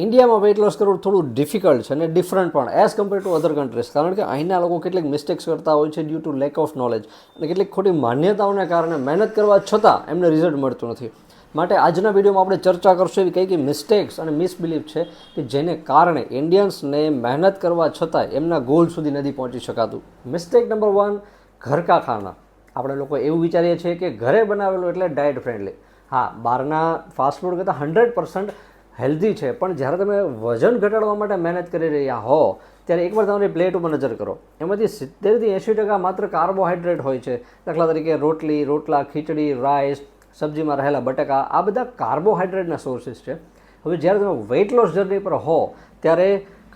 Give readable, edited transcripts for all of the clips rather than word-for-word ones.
ઇન્ડિયામાં weight loss કરવું થોડું ડિફિકલ્ટ છે અને ડિફરન્ટ પણ as compare to other countries, કારણ કે અહીંના લોકો કેટલીક મિસ્ટેક્સ કરતા હોય છે due to lack of knowledge અને કેટલીક ખોટી માન્યતાઓને કારણે મહેનત કરવા છતાં એમને રિઝલ્ટ મળતું નથી. માટે આજના વિડીયોમાં આપણે ચર્ચા કરશું એવી કઈ મિસ્ટેક્સ અને મિસબિલીફ છે કે જેને કારણે ઇન્ડિયન્સને મહેનત કરવા છતાંય એમના ગોલ સુધી નથી પહોંચી શકાતું. મિસ્ટેક નંબર 1, ઘર કા ખાના. આપણે લોકો એવું વિચારીએ છીએ કે ઘરે બનાવેલું એટલે ડાયટ ફ્રેન્ડલી. હા, બહારના ફાસ્ટફૂડ કરતાં 100% હેલ્ધી છે, પણ જ્યારે તમે વજન ઘટાડવા માટે મહેનત કરી રહ્યા હો ત્યારે એકવાર તમારી પ્લેટ ઉપર નજર કરો. એમાંથી 70થી 80% માત્ર કાર્બોહાઈડ્રેટ હોય છે. દાખલા તરીકે રોટલી, રોટલા, ખીચડી, રાઈસ, સબ્જીમાં રહેલા બટાકા, આ બધા કાર્બોહાઈડ્રેટના સોર્સિસ છે. હવે જ્યારે તમે વેઇટ લોસ જર્ની પર હો ત્યારે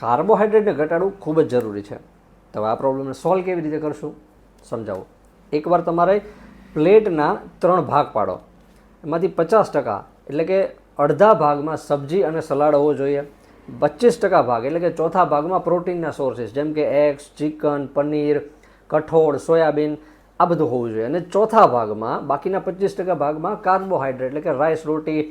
કાર્બોહાઈડ્રેટને ઘટાડવું ખૂબ જ જરૂરી છે. તો આ પ્રોબ્લેમને સોલ્વ કેવી રીતે કરશું સમજાવો. એકવાર તમારે પ્લેટના 3 ભાગ પાડો. એમાંથી 50% એટલે કે અડધા ભાગમાં સબ્જી અને સલાડ હોવો જોઈએ. 25% ભાગ એટલે કે ચોથા ભાગમાં પ્રોટીનના સોર્સિસ જેમ કે એગ્સ, ચિકન, પનીર, કઠોળ, સોયાબીન, આ બધું હોવું જોઈએ. અને ચોથા ભાગમાં, બાકીના 25% ભાગમાં કાર્બોહાઈડ્રેટ એટલે કે રાઈસ, રોટી,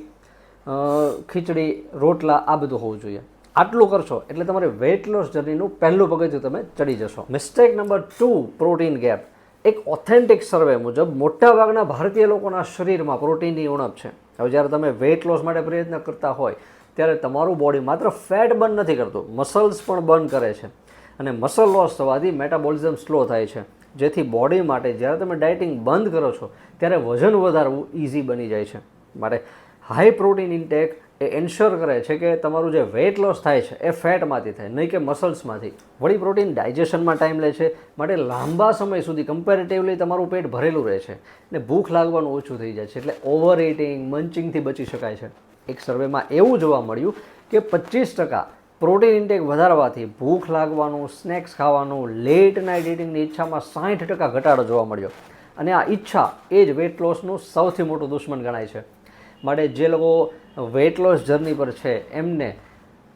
ખીચડી, રોટલા, આ બધું હોવું જોઈએ. આટલું કરશો એટલે તમારે વેઇટ લોસ જર્નીનું પહેલું પગથિયું તમે ચડી જશો. Mistake number 2, protein gap. એક ઓથેન્ટિક સર્વે મુજબ મોટાભાગના ભારતીય લોકોના શરીરમાં પ્રોટીનની ઉણપ છે. હવે જ્યારે તમે વેઇટ લોસ માટે પ્રયત્ન કરતા હોય ત્યારે તમારું બોડી માત્ર ફેટ બર્ન નથી કરતું, મસલ્સ પણ બર્ન કરે છે. અને મસલ લોસ થવાથી મેટાબોલિઝમ સ્લો થાય છે, જેથી બોડી માટે જ્યારે તમે ડાયટિંગ બંધ કરો છો ત્યારે વજન વધારવું ઇઝી બની જાય છે. માટે હાઈ પ્રોટીન ઇન્ટેક એ એન્શ્યોર કરે છે કે તમારું જે વેઇટ લોસ થાય છે એ ફેટમાંથી થાય, નહીં કે મસલ્સમાંથી. વળી પ્રોટીન ડાયજેશનમાં ટાઈમ લે છે, માટે લાંબા સમય સુધી કમ્પેરેટિવલી તમારું પેટ ભરેલું રહે છે ને ભૂખ લાગવાનું ઓછું થઈ જાય છે. એટલે ઓવર ઇટિંગ, મંચિંગથી બચી શકાય છે. એક સર્વેમાં એવું જોવા મળ્યું કે 25% પ્રોટીન ઇન્ટેક વધારવાથી ભૂખ લાગવાનું, સ્નેક્સ ખાવાનું, લેટ નાઇટ ઇટિંગની ઈચ્છામાં 60% ઘટાડો જોવા મળ્યો. અને આ ઈચ્છા એ જ વેઇટ લોસનું સૌથી મોટું દુશ્મન ગણાય છે. માટે જે લોકો વેઇટ લોસ જર્ની પર છે એમને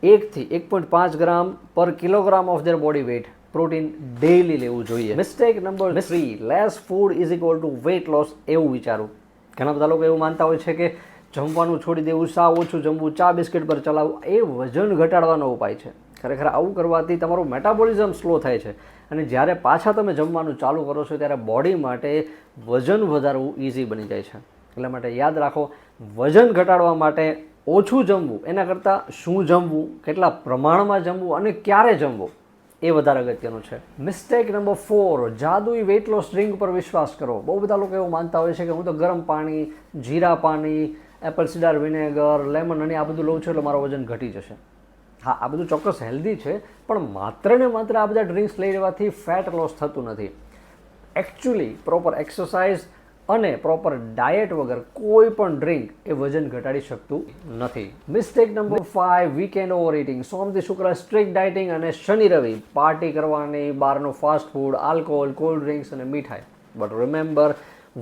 1 થી 1.5 gram per kilogram of their body weight protein daily લેવું જોઈએ. Mistake number 3, less food is equal to weight loss એવું વિચારવું. ઘણા બધા લોકો એવું માનતા હોય છે કે જમવાનું છોડી દેવું, સાવ ઓછું જમવું, ચા બિસ્કિટ પર ચલાવવું એ વજન ઘટાડવાનો ઉપાય છે. ખરેખર આવું કરવાથી તમારું મેટાબોલિઝમ સ્લો થાય છે અને જ્યારે પાછા તમે જમવાનું ચાલુ કરો છો ત્યારે બોડી માટે વજન વધારવું ઇઝી બની જાય છે. એટલા માટે યાદ રાખો, વજન ઘટાડવા માટે ઓછું જમવું એના કરતાં શું જમવું, કેટલા પ્રમાણમાં જમવું અને ક્યારે જમવું એ વધારે અગત્યનું છે. મિસ્ટેક નંબર 4, જાદુઈ વેઇટ લોસ ડ્રિંક પર વિશ્વાસ કરો. બહુ બધા લોકો એવું માનતા હોય છે કે હું તો ગરમ પાણી, જીરા પાણી, એપલ સીડર વિનેગર, લેમન હની આ બધું લઉં છું એટલે મારું વજન ઘટી જશે. હા, આ બધું ચોક્કસ હેલ્ધી છે, પણ માત્ર ને માત્ર આ બધા ડ્રિંક્સ લઈ લેવાથી ફેટ લોસ થતું નથી. એકચ્યુઅલી પ્રોપર એક્સરસાઇઝ અને પ્રોપર ડાયટ વગર કોઈ પણ ડ્રિંક એ વજન ઘટાડી શકતું નથી. Mistake number 5, weekend overeating. સોમથી શુક્ર સ્ટ્રિક્ટ ડાયટિંગ અને શનિ રવિ પાર્ટી કરવાની, બહારનું fast food, alcohol, cold drinks અને મીઠાઈ. But remember,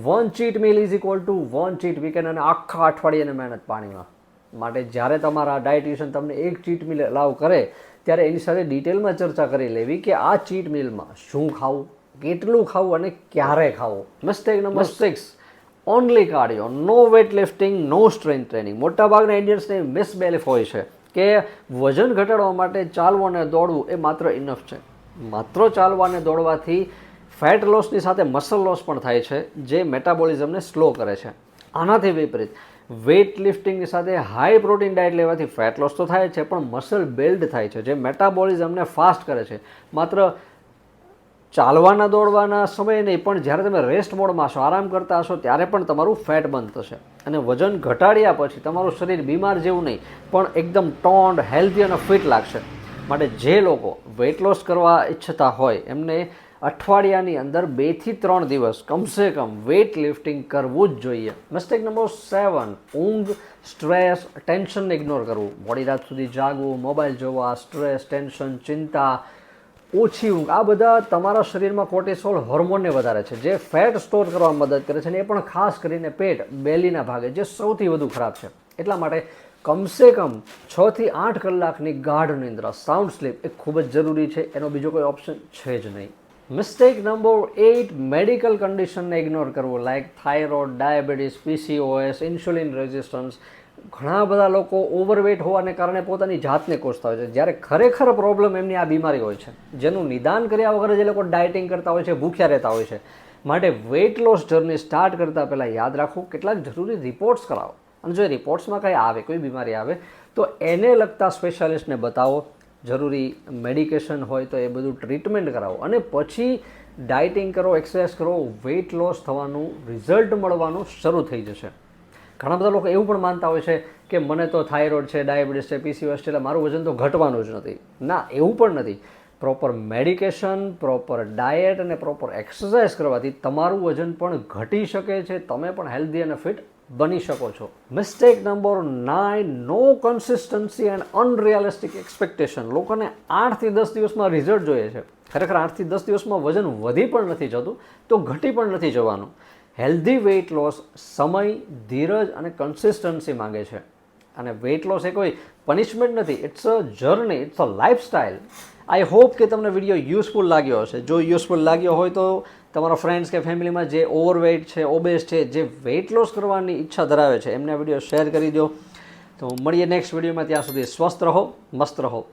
1 cheat meal is equal to 1 cheat weekend અને આખા અઠવાડિયાની મહેનત પાણીમાં. માટે જ્યારે તમારા ડાયટિશિયન તમને એક ચીટ મિલ અલાઉ કરે ત્યારે એની સાથે ડિટેલમાં ચર્ચા કરી લેવી કે આ ચીટ મિલમાં શું ખાવું, કેટલું ખાવું અને ક્યારે ખાવું. મિસ્ટેક નંબર 6, ઓનલી કાર્ડિયો, નો વેટ લિફ્ટિંગ, નો સ્ટ્રેન્થ ટ્રેનિંગ. મોટાભાગના ઇન્ડિયન્સને મિસબિલીફ હોય છે કે વજન ઘટાડવા માટે ચાલવું અને દોડવું એ માત્ર ઇનફ છે. માત્ર ચાલવા અને દોડવાથી ફેટ લોસની સાથે મસલ લોસ પણ થાય છે, જે મેટાબોલિઝમને સ્લો કરે છે. આનાથી વિપરીત વેઇટ લિફ્ટિંગની સાથે હાઈ પ્રોટીન ડાયટ લેવાથી ફેટ લોસ તો થાય છે, પણ મસલ બિલ્ડ થાય છે, જે મેટાબોલિઝમને ફાસ્ટ કરે છે. માત્ર ચાલવાના દોડવાના સમયે નહીં, પણ જ્યારે તમે રેસ્ટ મોડમાં હશો, આરામ કરતા હશો, ત્યારે પણ તમારું ફેટ બર્ન થશે. અને વજન ઘટાડ્યા પછી તમારું શરીર બીમાર જેવું નહીં, પણ એકદમ ટોન્ડ, હેલ્ધી અને ફિટ લાગશે. માટે જે લોકો વેઇટ લોસ કરવા ઈચ્છતા હોય એમને અઠવાડિયાની અંદર 2 થી 3 દિવસ કમસે કમ વેઇટ લિફ્ટિંગ કરવું જ જોઈએ. મિસ્ટેક નંબર 7, ઊંઘ, સ્ટ્રેસ, ટેન્શનને ઇગ્નોર કરવું. મોડી રાત સુધી જાગવું, મોબાઈલ જોવા, સ્ટ્રેસ, ટેન્શન, ચિંતા, ઓછી ઊંઘ, આ બધા તમારા શરીરમાં કોર્ટિસોલ હોર્મોનને વધારે છે, જે ફેટ સ્ટોર કરવામાં મદદ કરે છે. અને એ પણ ખાસ કરીને પેટ, બેલીના ભાગે, જે સૌથી વધુ ખરાબ છે. એટલા માટે કમસે કમ 6 થી 8 કલાકની ગાઢ નિંદ્રા, સાઉન્ડ સ્લીપ એ ખૂબ જ જરૂરી છે. એનો બીજો કોઈ ઓપ્શન છે જ નહીં. મિસ્ટેક નંબર 8, મેડિકલ કન્ડિશનને ઇગ્નોર કરવું, like thyroid, diabetes, PCOS, insulin resistance. ઘણા બધા લોકો ઓવરવેટ હોવાને કારણે પોતાની જાતને કોસતા હોય છે, જ્યારે ખરેખર પ્રોબ્લેમ એમની આ બીમારી હોય છે, જેનું નિદાન કર્યા વગર જે લોકો ડાયટિંગ કરતા હોય છે, ભૂખ્યા રહેતા હોય છે. માટે વેઇટ લોસ જર્ની સ્ટાર્ટ કરતાં પહેલાં યાદ રાખવું, કેટલાક જરૂરી રિપોર્ટ્સ કરાવો, અને જો રિપોર્ટ્સમાં કંઈ આવે, કોઈ બીમારી આવે તો એને લગતા સ્પેશિયાલિસ્ટને બતાવો. જરૂરી મેડિકેશન હોય તો એ બધું ટ્રીટમેન્ટ કરાવો, અને પછી ડાયટિંગ કરો, એક્સરસાઇઝ કરો, વેઇટ લોસ થવાનું, રિઝલ્ટ મળવાનું શરૂ થઈ જશે. ઘણા બધા લોકો એવું પણ માનતા હોય છે કે મને તો થાઇરોઇડ છે, ડાયાબિટીસ છે, પીસીઓએસ છે, એટલે મારું વજન તો ઘટવાનું જ નથી. ના, એવું પણ નથી. પ્રોપર મેડિકેશન, પ્રોપર ડાયટ અને પ્રોપર એક્સરસાઇઝ કરવાથી તમારું વજન પણ ઘટી શકે છે, તમે પણ હેલ્ધી અને ફિટ બની શકો છો. Mistake number 9, no consistency and unrealistic expectation. લોકોને 8 થી 10 દિવસમાં રિઝલ્ટ જોઈએ છે. ખરેખર 8 થી 10 દિવસમાં વજન વધી પણ નથી જતું, તો ઘટી પણ નથી જવાનું. હેલ્ધી વેઇટ લોસ સમય, ધીરજ અને કન્સિસ્ટન્સી માંગે છે. અને વેઇટ લોસ એ કોઈ પનિશમેન્ટ નથી, it's a journey, it's a lifestyle. I hope કે તમને વિડીયો યુઝફુલ લાગ્યો હશે. જો યુઝફુલ લાગ્યો હોય તો તમારા ફ્રેન્ડ્સ કે ફેમિલીમાં જે ઓવરવેઇટ છે, ઓબેસ છે, જે વેઇટ લોસ કરવાની ઈચ્છા ધરાવે છે, એમને આ વિડીયો શેર કરી દો. તો મળીએ નેક્સ્ટ વિડીયોમાં. ત્યાં સુધી સ્વસ્થ રહો, મસ્ત રહો.